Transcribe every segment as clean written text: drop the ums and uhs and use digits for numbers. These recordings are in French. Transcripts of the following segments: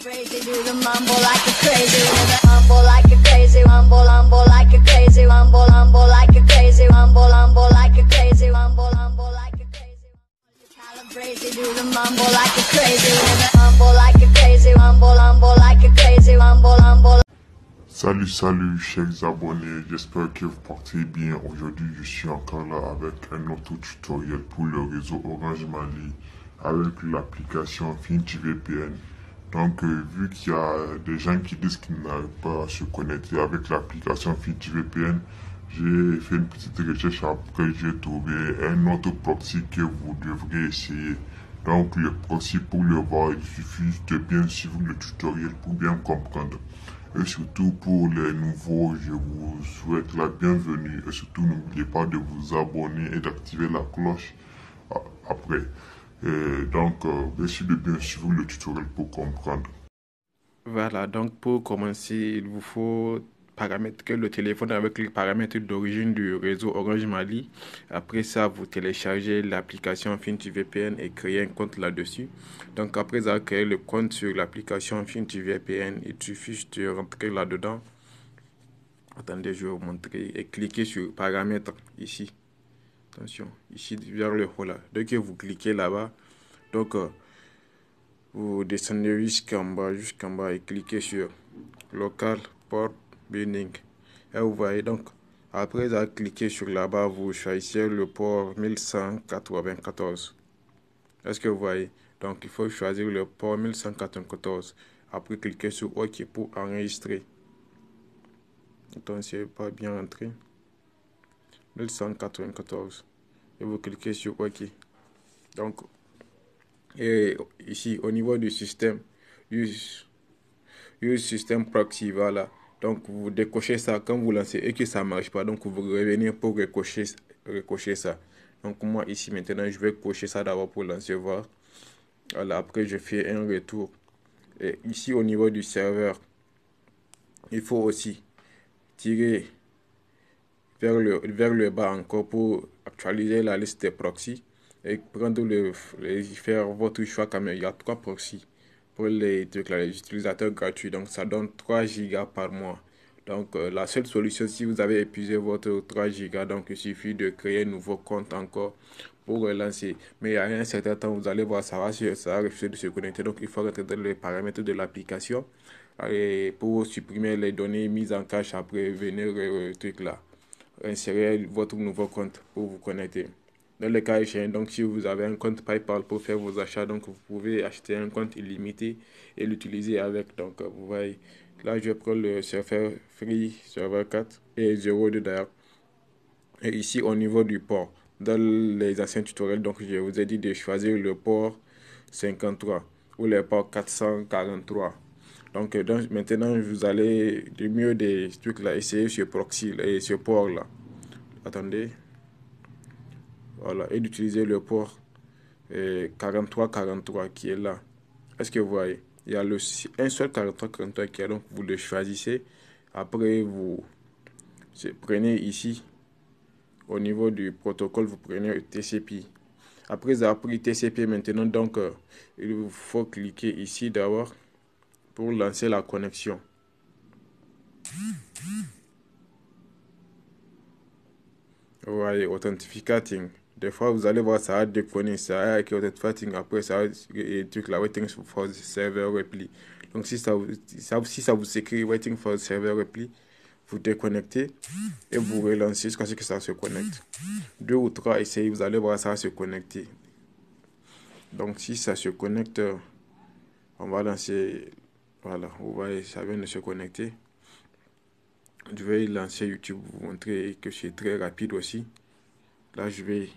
Crazy, do the mambo like a crazy, mambo like a crazy, mambo like a crazy, mambo like a crazy, mambo like a crazy, mambo like a crazy. Crazy, do the mambo like a crazy, mambo like a crazy, mambo like a crazy, mambo. Salut chers abonnés, j'espère que vous portez bien. Aujourd'hui je suis encore là avec un autre tutoriel pour le réseau Orange Mali avec l'application FintiVPN. Donc vu qu'il y a des gens qui disent qu'ils n'arrivent pas à se connecter avec l'application FintiVPN, j'ai fait une petite recherche, après j'ai trouvé un autre proxy que vous devrez essayer. Donc le proxy, pour le voir, il suffit de bien suivre le tutoriel pour bien comprendre. Et surtout pour les nouveaux, je vous souhaite la bienvenue. Et surtout n'oubliez pas de vous abonner et d'activer la cloche après. Donc merci de bien suivre le tutoriel pour comprendre. Voilà, donc pour commencer, il vous faut paramétrer le téléphone avec les paramètres d'origine du réseau Orange Mali. Après ça, vous téléchargez l'application FintiVPN et créez un compte là-dessus. Donc après avoir créé le compte sur l'application FintiVPN, il suffit juste de rentrer là-dedans. Attendez, je vais vous montrer et cliquez sur paramètres ici. Attention, ici vers le haut là. Dès que vous cliquez là-bas, donc vous descendez jusqu'en bas et cliquez sur local port binning. Et vous voyez donc, après avoir cliqué sur là-bas, vous choisissez le port 1194. Est-ce que vous voyez? Donc il faut choisir le port 1194. Après cliquez sur OK pour enregistrer. Attention, pas bien rentré. 1194. Et vous cliquez sur OK. Donc, et ici au niveau du système, use system proxy, voilà. Donc vous décochez ça quand vous lancez et que ça marche pas, donc vous revenez pour recocher ça. Donc moi ici maintenant je vais cocher ça d'abord pour lancer voir. Voilà, après je fais un retour. Et ici au niveau du serveur, il faut aussi tirer vers le bas encore pour actualiser la liste des proxys et prendre faire votre choix quand même. Il y a 3 proxys pour les trucs là, les utilisateurs gratuits, donc ça donne 3 gigas par mois. Donc la seule solution, si vous avez épuisé votre 3 gigas, donc il suffit de créer un nouveau compte encore pour relancer. Mais à un certain temps, vous allez voir, ça va refuser de se connecter. Donc il faut rentrer dans les paramètres de l'application et pour supprimer les données mises en cache, après venir truc là, insérer votre nouveau compte pour vous connecter. Dans le cas échéant, donc si vous avez un compte PayPal pour faire vos achats, donc vous pouvez acheter un compte illimité et l'utiliser avec. Donc vous voyez, là je prends le serveur Free Server 4 et 02 d'ailleurs. Et ici au niveau du port, dans les anciens tutoriels, donc je vous ai dit de choisir le port 53 ou le port 443. Donc maintenant vous allez du mieux des trucs là essayer ce proxy et ce port là. Attendez. Voilà, et d'utiliser le port 4343 qui est là. Est-ce que vous voyez? Il y a un seul 4343 qui est, donc vous le choisissez. Après, vous prenez ici, au niveau du protocole, vous prenez TCP. Après avoir pris TCP maintenant, donc il vous faut cliquer ici d'abord pour lancer la connexion. Vous voyez, authenticating. Des fois, vous allez voir, ça a déconné, ça a écrit authenticating, après ça a truc là, waiting for the server repli. Donc si ça vous écrit waiting for the server repli, vous déconnectez et vous relancez jusqu'à ce que ça se connecte. 2 ou 3 essayez, vous allez voir, ça va se connecter. Donc si ça se connecte, on va lancer, voilà, vous voyez, ça vient de se connecter. Je vais lancer YouTube, vous montrer que c'est très rapide aussi. Là, je vais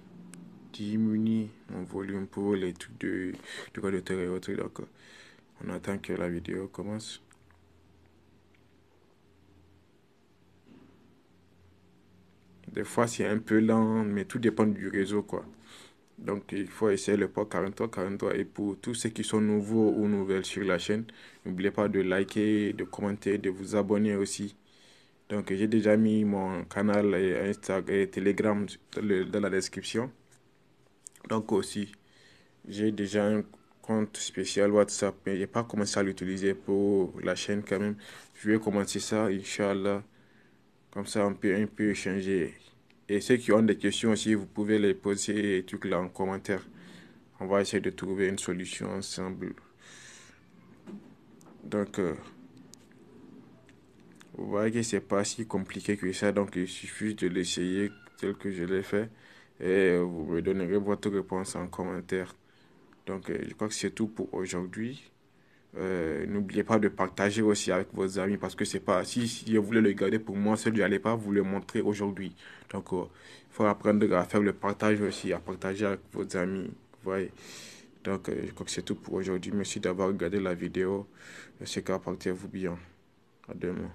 diminuer mon volume pour les trucs de code d'auteur et autres. Donc, on attend que la vidéo commence. Des fois, c'est un peu lent, mais tout dépend du réseau, quoi. Donc, il faut essayer le port 4343. Et pour tous ceux qui sont nouveaux ou nouvelles sur la chaîne, n'oubliez pas de liker, de commenter, de vous abonner aussi. Donc, j'ai déjà mis mon canal et Instagram et Telegram dans la description. Donc aussi, j'ai déjà compte spécial WhatsApp, mais j'ai pas commencé à l'utiliser pour la chaîne quand même. Je vais commencer ça, Inch'Allah. Comme ça, on peut un peu échanger. Et ceux qui ont des questions aussi, vous pouvez les poser et trucs là en commentaire. On va essayer de trouver une solution ensemble. Donc, vous voyez que c'est pas si compliqué que ça. Donc, il suffit de l'essayer tel que je l'ai fait. Et vous me donnerez votre réponse en commentaire. Donc, je crois que c'est tout pour aujourd'hui. N'oubliez pas de partager aussi avec vos amis parce que c'est pas si je voulais le garder pour moi seul, je n'allais pas vous le montrer aujourd'hui. Donc, il faut apprendre à faire le partage aussi, à partager avec vos amis. Vous voyez. Donc, je crois que c'est tout pour aujourd'hui. Merci d'avoir regardé la vidéo. C'est qu'à portez-vous bien. À demain.